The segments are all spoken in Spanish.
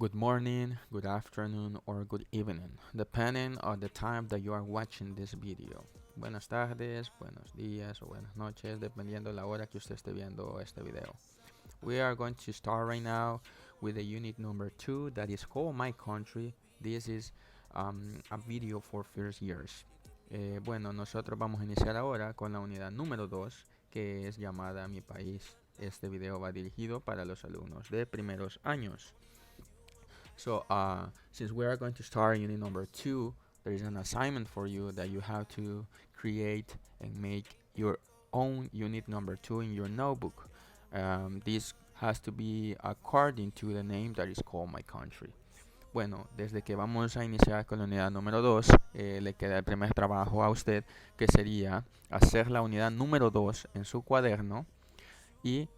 Good morning, good afternoon, or good evening, depending on the time that you are watching this video. Buenas tardes, buenos días o buenas noches, dependiendo la hora que usted esté viendo este video. We are going to start right now with the unit number 2 that is called My Country. This is a video for first years. Bueno, nosotros vamos a iniciar ahora con la unidad número 2 que es llamada Mi País. Este video va dirigido para los alumnos de primeros años. So since we are going to start unit number 2, there is an assignment for you that you have to create and make your own unit number 2 in your notebook. This has to be according to the name that is called My Country. Bueno, desde que vamos a iniciar con la unidad número 2, le queda el primer trabajo a usted, que sería hacer la unidad número 2 en su cuaderno y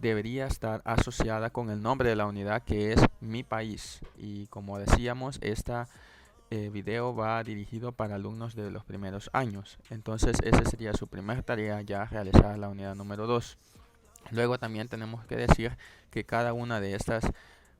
debería estar asociada con el nombre de la unidad, que es Mi País. Y como decíamos, esta video va dirigido para alumnos de los primeros años. Entonces esa sería su primera tarea, ya realizar la unidad número 2. Luego también tenemos que decir que cada una de estas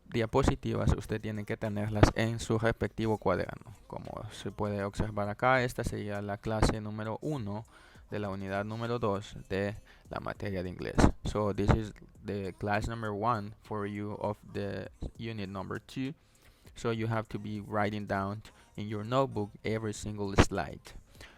diapositivas usted tiene que tenerlas en su respectivo cuaderno. Como se puede observar acá, esta sería la clase número 1 de la unidad número 2 de la materia de inglés. So this is the class number 1 for you of the unit number 2. So you have to be writing down in your notebook every single slide.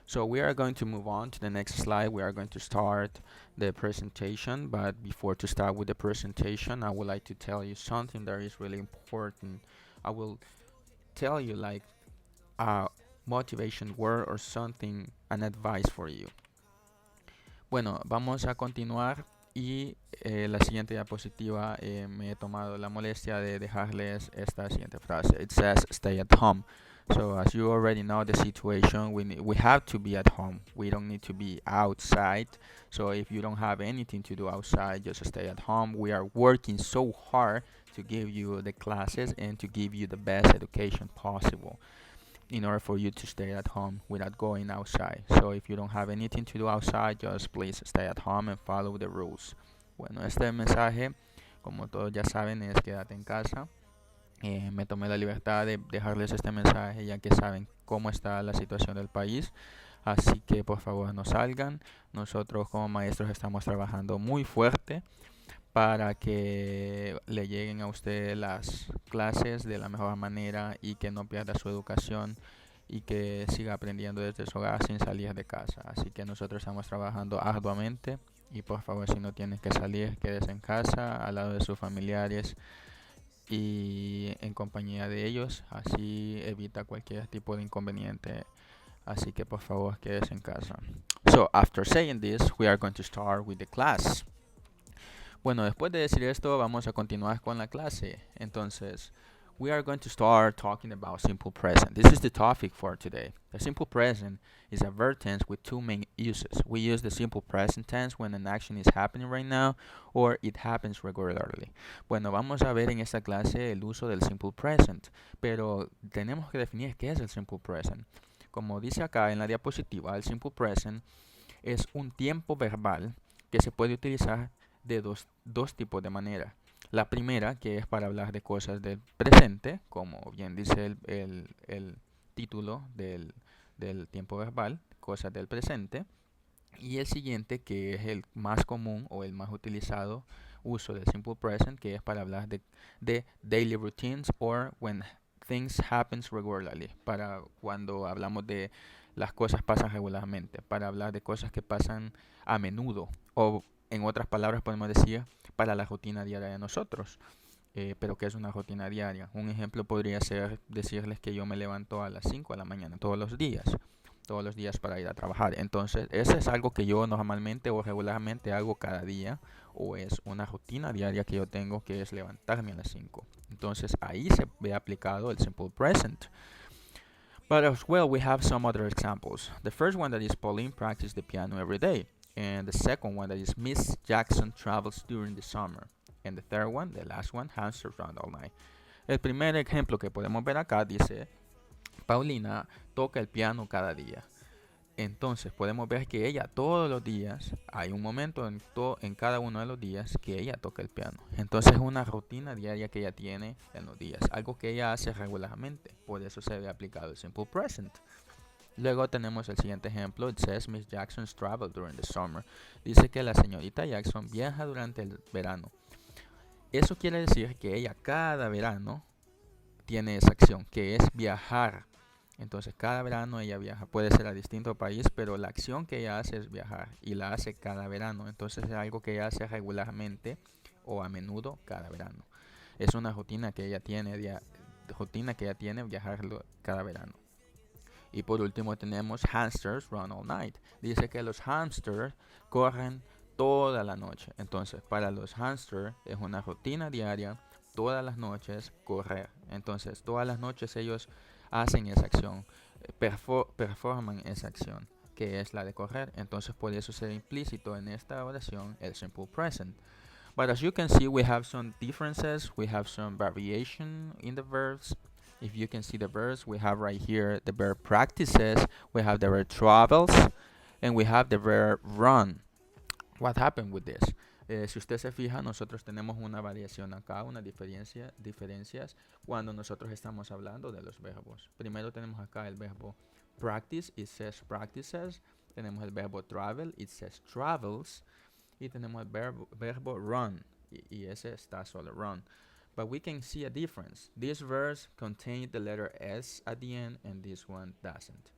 So we are going to move on to the next slide. We are going to start the presentation, but before to start with the presentation, I would like to tell you something that is really important. I will tell you like a motivation word or something, an advice for you. Bueno, vamos a continuar y la siguiente diapositiva me he tomado la molestia de dejarles esta siguiente frase. It says stay at home. So as you already know the situation, we have to be at home. We don't need to be outside. So if you don't have anything to do outside, just stay at home. We are working so hard to give you the classes and to give you the best education possible in order for you to stay at home without going outside. So if you don't have anything to do outside, just please stay at home and follow the rules. Bueno, este mensaje, como todos ya saben, es quédate en casa. Me tomé la libertad de dejarles este mensaje ya que saben cómo está la situación del país. Así que por favor no salgan. Nosotros como maestros estamos trabajando muy fuerte para que le lleguen a usted las clases de la mejor manera y que no pierda su educación y que siga aprendiendo desde su hogar sin salir de casa. Así que nosotros estamos trabajando arduamente y por favor, si no tienes que salir, quédese en casa al lado de sus familiares y en compañía de ellos, así evita cualquier tipo de inconveniente. Así que por favor, quédese en casa. So after saying this, we are going to start with the class. Bueno, después de decir esto, vamos a continuar con la clase. Entonces, we are going to start talking about simple present. This is the topic for today. The simple present is a verb tense with two main uses. We use the simple present tense when an action is happening right now or it happens regularly. Bueno, vamos a ver en esta clase el uso del simple present, pero tenemos que definir qué es el simple present. Como dice acá en la diapositiva, el simple present es un tiempo verbal que se puede utilizar de dos tipos de manera. La primera, que es para hablar de cosas del presente, como bien dice el título del tiempo verbal, cosas del presente. Y el siguiente, que es el más común o el más utilizado uso del simple present, que es para hablar de daily routines or when things happens regularly, para cuando hablamos de las cosas pasan regularmente, para hablar de cosas que pasan a menudo o en otras palabras podemos decir para la rutina diaria de nosotros. Pero ¿qué es una rutina diaria? Un ejemplo podría ser decirles que yo me levanto a las 5 de la mañana todos los días para ir a trabajar. Entonces, eso es algo que yo normalmente o regularmente hago cada día, o es una rutina diaria que yo tengo, que es levantarme a las 5. Entonces, ahí se ve aplicado el simple present. But as well, we have some other examples. The first one that is Pauline practices the piano every day. And the second one that is Miss Jackson travels during the summer. And the third one, the last one, hamsters around all night. El primer ejemplo que podemos ver acá dice, Paulina toca el piano cada día. Entonces podemos ver que ella todos los días, hay un momento en cada uno de los días que ella toca el piano. Entonces es una rutina diaria que ella tiene en los días, algo que ella hace regularmente. Por eso se ve aplicado el simple present. Luego tenemos el siguiente ejemplo. It says Miss Jackson's travel during the summer. Dice que la señorita Jackson viaja durante el verano. Eso quiere decir que ella cada verano tiene esa acción, que es viajar. Entonces cada verano ella viaja, puede ser a distinto país, pero la acción que ella hace es viajar y la hace cada verano. Entonces es algo que ella hace regularmente o a menudo cada verano. Es una rutina que ella tiene, viajar cada verano. Y por último tenemos hamsters run all night. Dice que los hamsters corren toda la noche. Entonces para los hamsters es una rutina diaria todas las noches correr. Entonces todas las noches ellos hacen esa acción, performan esa acción, que es la de correr. Entonces por eso se ve implícito en esta oración el simple present. But as you can see, we have some differences, we have some variation in the verbs. If you can see the verbs, we have right here the verb practices, we have the verb travels, and we have the verb run. What happened with this? Si usted se fija, nosotros tenemos una variación acá, unas diferencias cuando nosotros estamos hablando de los verbos. Primero tenemos acá el verbo practice, it says practices. Tenemos el verbo travel, it says travels. Y tenemos el verbo run, y ese está solo run. But we can see a difference. This verse contains the letter S at the end and this one doesn't.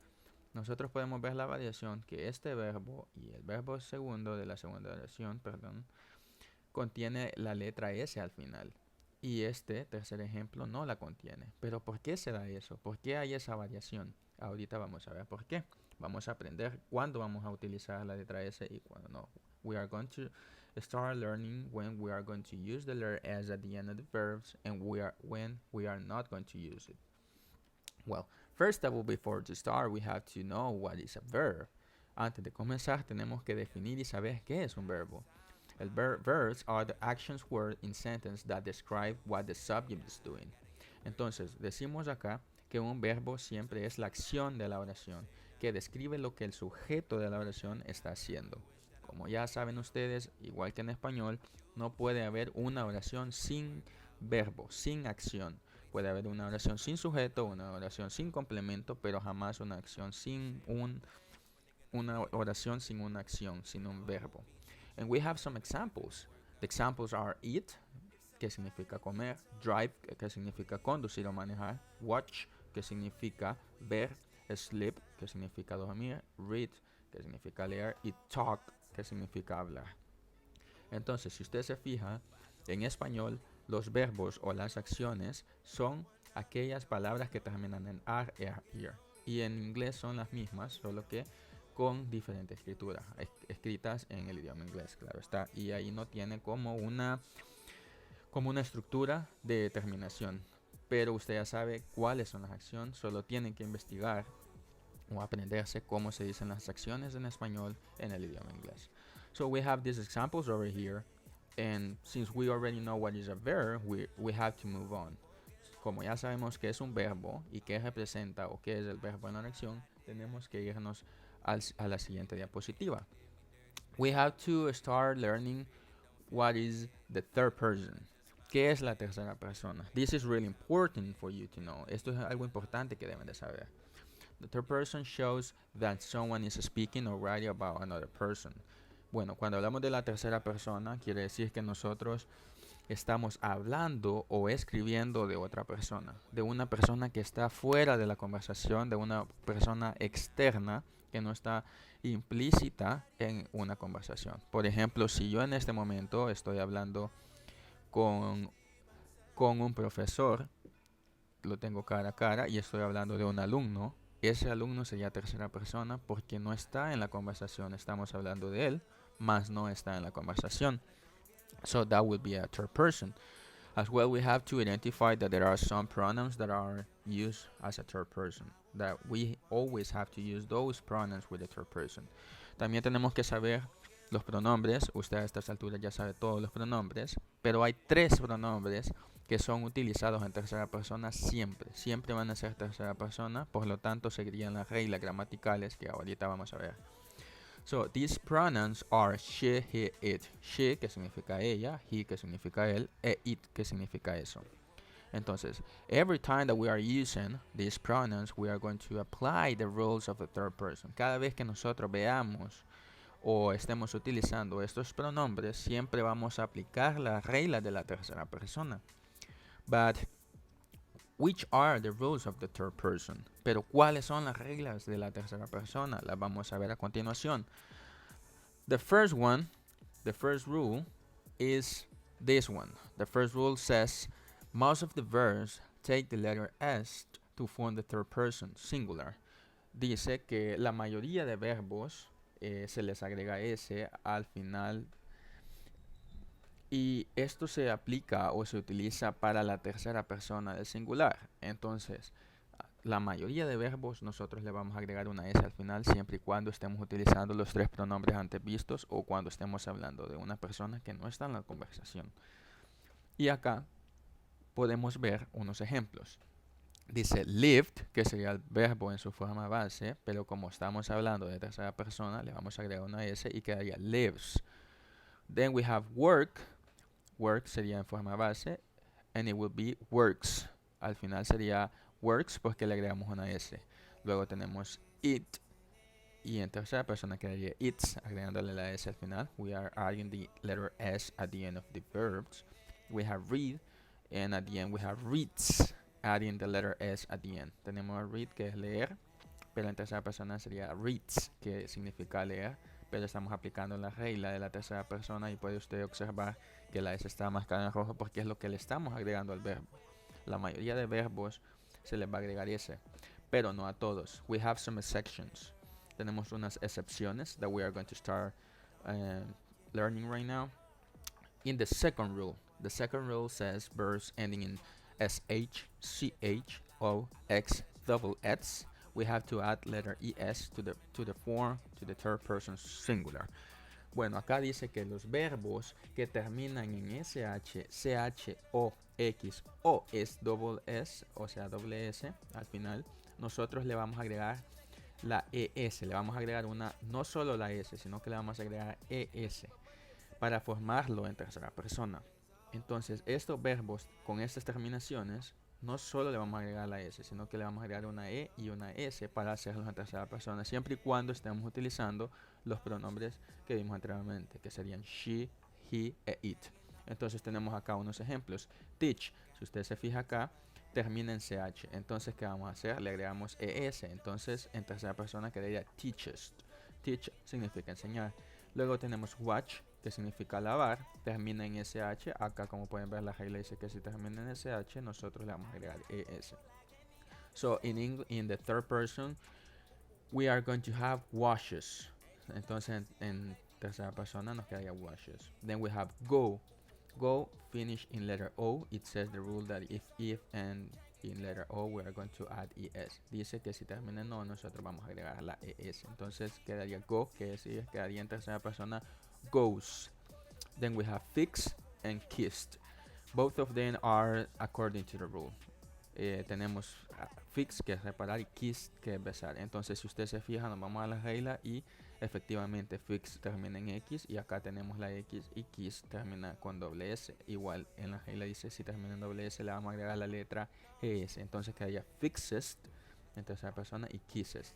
Nosotros podemos ver la variación que este verbo y el verbo segundo de la segunda oración, contiene la letra S al final. Y este tercer ejemplo no la contiene. Pero ¿por qué se da eso? ¿Por qué hay esa variación? Ahorita vamos a ver por qué. Vamos a aprender cuándo vamos a utilizar la letra S y cuándo no. We are going to start learning when we are going to use the letter S at the end of the verbs and when we are not going to use it. Well, first of all, before to start, we have to know what is a verb. Antes de comenzar, tenemos que definir y saber qué es un verbo. El verbs are the actions word in sentence that describe what the subject is doing. Entonces, decimos acá que un verbo siempre es la acción de la oración, que describe lo que el sujeto de la oración está haciendo. Como ya saben ustedes, igual que en español, no puede haber una oración sin verbo, sin acción. Puede haber una oración sin sujeto, una oración sin complemento, pero jamás una acción una oración sin una acción, sin un verbo. And we have some examples. The examples are eat, que significa comer, drive, que significa conducir o manejar, watch, que significa ver, sleep, que significa dormir, read, que significa leer, y talk, que significa hablar. Entonces, si usted se fija, en español, los verbos o las acciones son aquellas palabras que terminan en ar, er. Y en inglés son las mismas, solo que con diferente escritura, escritas en el idioma inglés, claro está. Y ahí no tiene como una estructura de terminación. Pero usted ya sabe cuáles son las acciones, solo tienen que investigar o aprenderse cómo se dicen las acciones en español en el idioma inglés. So we have these examples over here, and since we already know what is a verb, we have to move on. Como ya sabemos qué es un verbo y qué representa o qué es el verbo en la acción, tenemos que irnos a la siguiente diapositiva. We have to start learning what is the third person. ¿Qué es la tercera persona? This is really important for you to know. Esto es algo importante que deben de saber. The third person shows that someone is speaking or writing about another person. Bueno, cuando hablamos de la tercera persona, quiere decir que nosotros estamos hablando o escribiendo de otra persona, de una persona que está fuera de la conversación, de una persona externa que no está implícita en una conversación. Por ejemplo, si yo en este momento estoy hablando con un profesor, lo tengo cara a cara, y estoy hablando de un alumno, ese alumno sería tercera persona porque no está en la conversación. Estamos hablando de él, mas no está en la conversación. So that would be a third person. As well, we have to identify that there are some pronouns that are used as a third person, that we always have to use those pronouns with the third person. También tenemos que saber los pronombres. Usted a estas alturas ya sabe todos los pronombres, pero hay 3 pronombres que son utilizados en tercera persona siempre van a ser tercera persona, por lo tanto seguirían las reglas gramaticales que ahorita vamos a ver. So, these pronouns are she, he, it. She, que significa ella, he, que significa él, e it, que significa eso. Entonces, every time that we are using these pronouns, we are going to apply the rules of the third person. Cada vez que nosotros veamos o estemos utilizando estos pronombres, siempre vamos a aplicar las reglas de la tercera persona. But which are the rules of the third person? Pero ¿cuáles son las reglas de la tercera persona? Las vamos a ver a continuación. The first rule is this one. The first rule says most of the verbs take the letter S to form the third person singular. Dice que la mayoría de verbos se les agrega S al final y esto se aplica o se utiliza para la tercera persona del singular. Entonces, la mayoría de verbos nosotros le vamos a agregar una S al final siempre y cuando estemos utilizando los tres pronombres antes vistos o cuando estemos hablando de una persona que no está en la conversación. Y acá podemos ver unos ejemplos. Dice lived, que sería el verbo en su forma base, pero como estamos hablando de tercera persona, le vamos a agregar una S y quedaría lives. Then we have work. Work sería en forma base, and it will be works. Al final sería works porque le agregamos una S. Luego tenemos it, y en tercera persona quedaría it's, agregándole la S al final. We are adding the letter S at the end of the verbs. We have read, and at the end we have reads, adding the letter S at the end. Tenemos read, que es leer, pero en tercera persona sería reads, que significa leer, pero estamos aplicando la regla de la tercera persona y puede usted observar que la S está marcada en rojo porque es lo que le estamos agregando al verbo. La mayoría de verbos se les va a agregar S, pero no a todos. We have some exceptions. Tenemos unas excepciones that we are going to start learning right now. In the second rule says verbs ending in SH, CH, O, X, double S. We have to add letter ES to the form, to the third person singular. Bueno, acá dice que los verbos que terminan en SH, CH, O, X o es double S, o sea doble S al final, nosotros le vamos a agregar la ES, le vamos a agregar no solo la S, sino que le vamos a agregar ES para formarlo en tercera persona. Entonces, estos verbos con estas terminaciones, no solo le vamos a agregar la S, sino que le vamos a agregar una E y una S para hacerlos en tercera persona, siempre y cuando estemos utilizando los pronombres que vimos anteriormente, que serían she, he e it. Entonces tenemos acá unos ejemplos. Teach, si usted se fija acá, termina en CH. Entonces, ¿qué vamos a hacer? Le agregamos ES. Entonces, en tercera persona quedaría teaches. Teach significa enseñar. Luego tenemos watch, que significa lavar, termina en SH. Acá, como pueden ver, la regla dice que si termina en SH, nosotros le vamos a agregar ES. So, in the third person, we are going to have washes. Entonces, en tercera persona nos quedaría washes. Then we have go. Go, finish in letter O. It says the rule that if and in letter O we are going to add ES. Dice que si termina en O, nosotros vamos a agregar la ES. Entonces quedaría go, que decir, quedaría en tercera persona goes. Then we have fix and kissed. Both of them are according to the rule. Tenemos fix, que es reparar, y kiss, que es besar. Entonces, si usted se fija, nos vamos a la regla y efectivamente fix termina en X y acá tenemos la X y kiss termina con doble S. Igual en la regla dice si termina en doble S le vamos a agregar la letra ES. Entonces quedaría fixest en tercera persona y kissest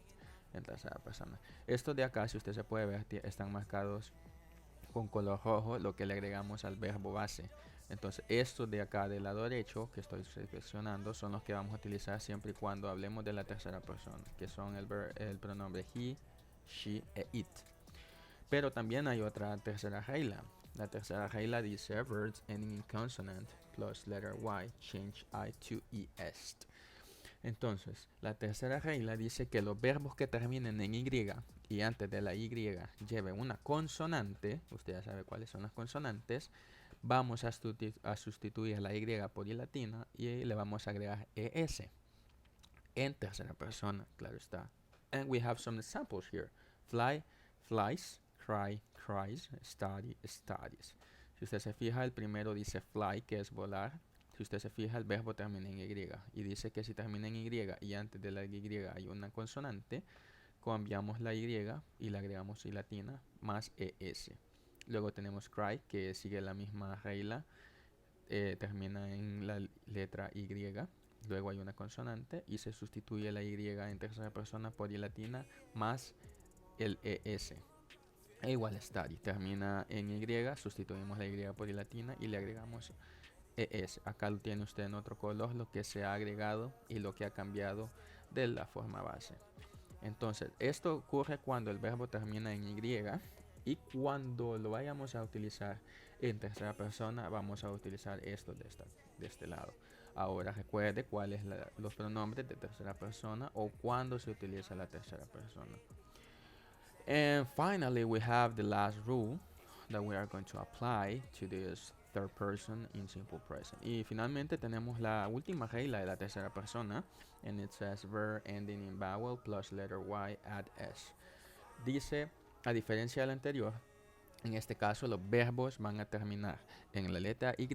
en tercera persona. Estos de acá, si usted se puede ver, están marcados con color rojo, lo que le agregamos al verbo base. Entonces estos de acá del lado derecho que estoy seleccionando son los que vamos a utilizar siempre y cuando hablemos de la tercera persona, que son el pronombre he, she e it. Pero también hay otra tercera regla. La tercera regla dice verbs ending in consonant plus letter Y change I to ES. Entonces, la tercera regla dice que los verbos que terminen en Y y antes de la Y lleven una consonante, usted ya sabe cuáles son las consonantes, vamos a sustituir la Y por I latina y le vamos a agregar ES en tercera persona, claro está. And we have some examples here. Fly, flies, cry, cries, study, studies. Si usted se fija, el primero dice fly, que es volar. si usted se fija, el verbo termina en Y. Y dice que si termina en Y y antes de la Y hay una consonante, cambiamos la Y y le agregamos I latina más ES. Luego tenemos cry, que sigue la misma regla, termina en la letra Y. Luego hay una consonante y se sustituye la Y en tercera persona por I latina más el ES. E igual study, termina en Y, sustituimos la Y por I latina y le agregamos ES. Acá lo tiene usted en otro color, lo que se ha agregado y lo que ha cambiado de la forma base. Entonces, esto ocurre cuando el verbo termina en Y y cuando lo vayamos a utilizar en tercera persona, vamos a utilizar esto de este lado. Ahora recuerde cuáles los pronombres de tercera persona o cuando se utiliza la tercera persona. And finally, we have the last rule that we are going to apply to this third person in simple present. Y finalmente tenemos la última regla de la tercera persona, and it says verb ending in vowel plus letter Y add S. Dice, a diferencia del anterior, en este caso los verbos van a terminar en la letra Y,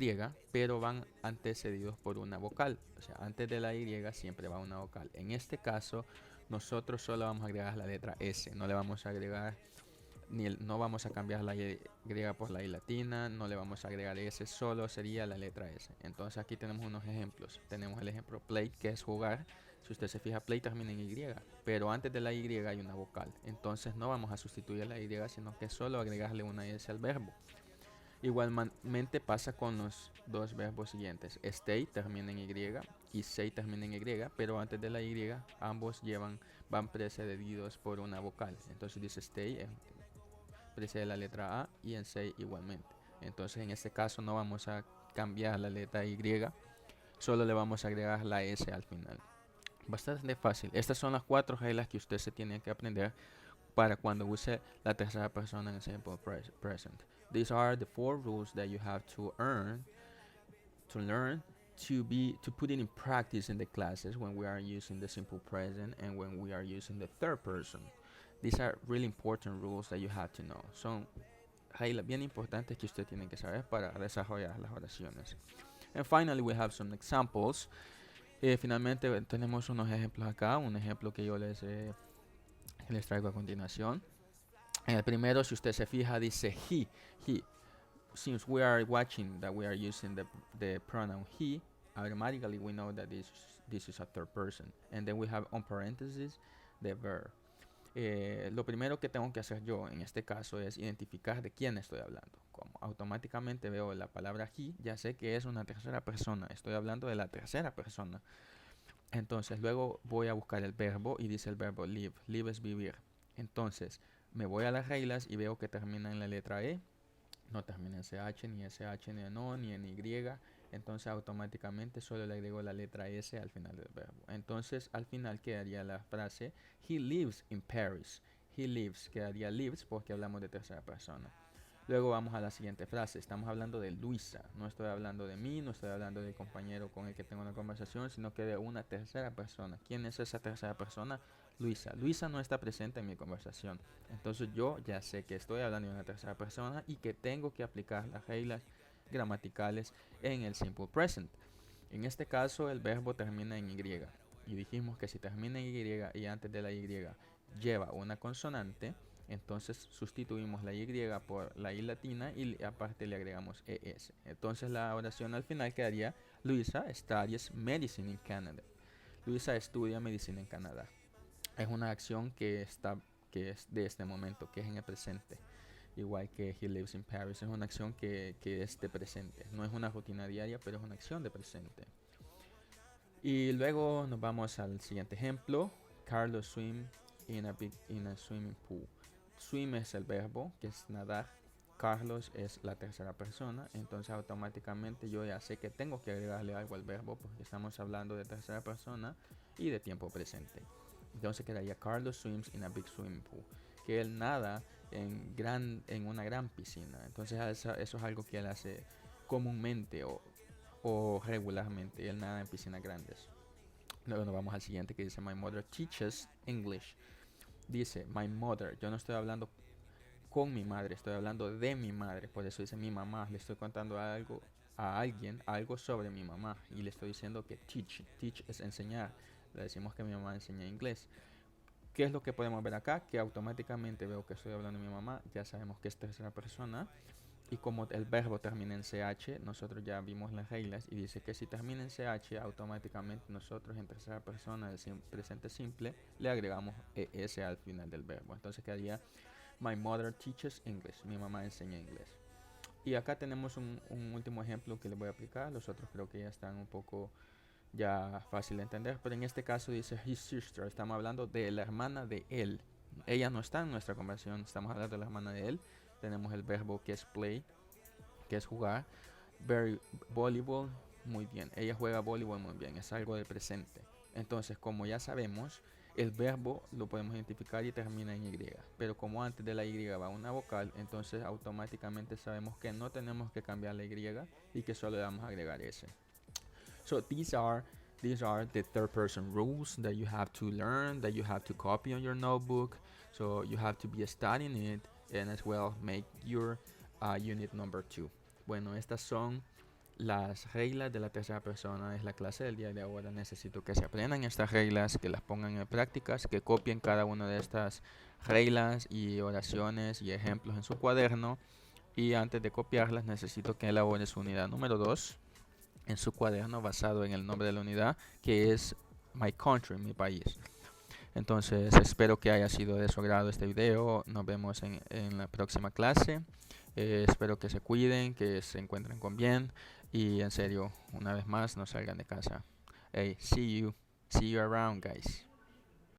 pero van antecedidos por una vocal. O sea, antes de la Y siempre va una vocal. En este caso, nosotros solo vamos a agregar la letra S. No le vamos a agregar, no vamos a cambiar la Y por la I latina, no le vamos a agregar S, solo sería la letra S. Entonces aquí tenemos unos ejemplos. Tenemos el ejemplo play, que es jugar. Si usted se fija, play termina en Y, pero antes de la Y hay una vocal. Entonces no vamos a sustituir la Y, sino que solo agregarle una S al verbo. Igualmente pasa con los dos verbos siguientes. Stay termina en Y y say termina en Y, pero antes de la Y ambos van precedidos por una vocal. Entonces dice stay, precede la letra A, y en say igualmente. Entonces en este caso no vamos a cambiar la letra Y, solo le vamos a agregar la S al final. Bastante fácil. Estas son las 4 reglas que usted se tiene que aprender para cuando use la tercera persona en simple present. These are the 4 rules that you have to learn to put it in practice in the classes when we are using the simple present and when we are using the third person. These are really important rules that you have to know. Son reglas bien importantes que usted tiene que saber para desarrollar las oraciones. And finally, we have some examples. Finalmente tenemos unos ejemplos acá, un ejemplo que yo les traigo a continuación. En el primero, si usted se fija, dice he. Since we are watching that we are using the pronoun he, automatically we know that this is a third person. And then we have on parentheses the verb. Lo primero que tengo que hacer yo en este caso es identificar de quién estoy hablando. Como automáticamente veo la palabra he, ya sé que es una tercera persona. Estoy hablando de la tercera persona. Entonces luego voy a buscar el verbo y dice el verbo live. Live es vivir. Entonces me voy a las reglas y veo que termina en la letra E. No termina en CH, ni SH, ni en O, ni en Y. Entonces automáticamente solo le agrego la letra S al final del verbo. Entonces al final quedaría la frase he lives in Paris. He lives, quedaría lives porque hablamos de tercera persona. Luego vamos a la siguiente frase. Estamos hablando de Luisa. No estoy hablando de mí, no estoy hablando del compañero con el que tengo una conversación, sino que de una tercera persona. ¿Quién es esa tercera persona? Luisa. Luisa no está presente en mi conversación. Entonces yo ya sé que estoy hablando de una tercera persona y que tengo que aplicar las reglas gramaticales en el simple present. En este caso el verbo termina en Y. Y dijimos que si termina en Y y antes de la Y lleva una consonante, entonces sustituimos la Y por la I latina y aparte le agregamos ES. Entonces la oración al final quedaría Luisa studies medicine in Canada. Luisa estudia medicina en Canadá. Es una acción que es de este momento, que es en el presente. Igual que he lives in Paris, es una acción que es de presente. No es una rutina diaria, pero es una acción de presente. Y luego nos vamos al siguiente ejemplo. Carlos swim in a swimming pool. Swim es el verbo, que es nadar. Carlos es la tercera persona. Entonces automáticamente yo ya sé que tengo que agregarle algo al verbo porque estamos hablando de tercera persona y de tiempo presente. Entonces quedaría Carlos swims in a big swimming pool. Que él nada en una gran piscina. Entonces eso es algo que él hace comúnmente o regularmente. Él nada en piscinas grandes. Luego nos vamos al siguiente que dice My mother teaches English. Dice my mother. Yo no estoy hablando con mi madre, estoy hablando de mi madre. Por eso dice mi mamá. Le estoy contando algo a alguien algo sobre mi mamá y le estoy diciendo que teach es enseñar. Le decimos que mi mamá enseña inglés. ¿Qué es lo que podemos ver acá? Que automáticamente veo que estoy hablando de mi mamá, ya sabemos que es tercera persona. Y como el verbo termina en CH, nosotros ya vimos las reglas y dice que si termina en CH, automáticamente nosotros en tercera persona del presente simple le agregamos ES al final del verbo. Entonces quedaría My mother teaches English. Mi mamá enseña inglés. Y acá tenemos un último ejemplo que le voy a aplicar. Los otros creo que ya están un poco ya fácil de entender. Pero en este caso dice his sister. Estamos hablando de la hermana de él. Ella no está en nuestra conversación. Estamos hablando de la hermana de él. Tenemos el verbo que es play, que es jugar. Very volleyball, muy bien. Ella juega voleibol muy bien. Es algo del presente. Entonces, como ya sabemos, el verbo lo podemos identificar y termina en Y. Pero como antes de la Y va una vocal, entonces automáticamente sabemos que no tenemos que cambiar la Y y que solo le vamos a agregar S. So these are the third person rules that you have to learn, that you have to copy on your notebook. So you have to be studying it and as well make your unit number 2. Bueno, estas son las reglas de la tercera persona. Es la clase del día de ahora. Necesito que se aprendan estas reglas, que las pongan en prácticas, que copien cada una de estas reglas y oraciones y ejemplos en su cuaderno. Y antes de copiarlas necesito que elabore su unidad número 2 en su cuaderno basado en el nombre de la unidad, que es My Country, mi país. Entonces espero que haya sido de su agrado este video. Nos vemos en la próxima clase. Espero que se cuiden, que se encuentren con bien y en serio, una vez más, no salgan de casa. Hey, see you around, guys.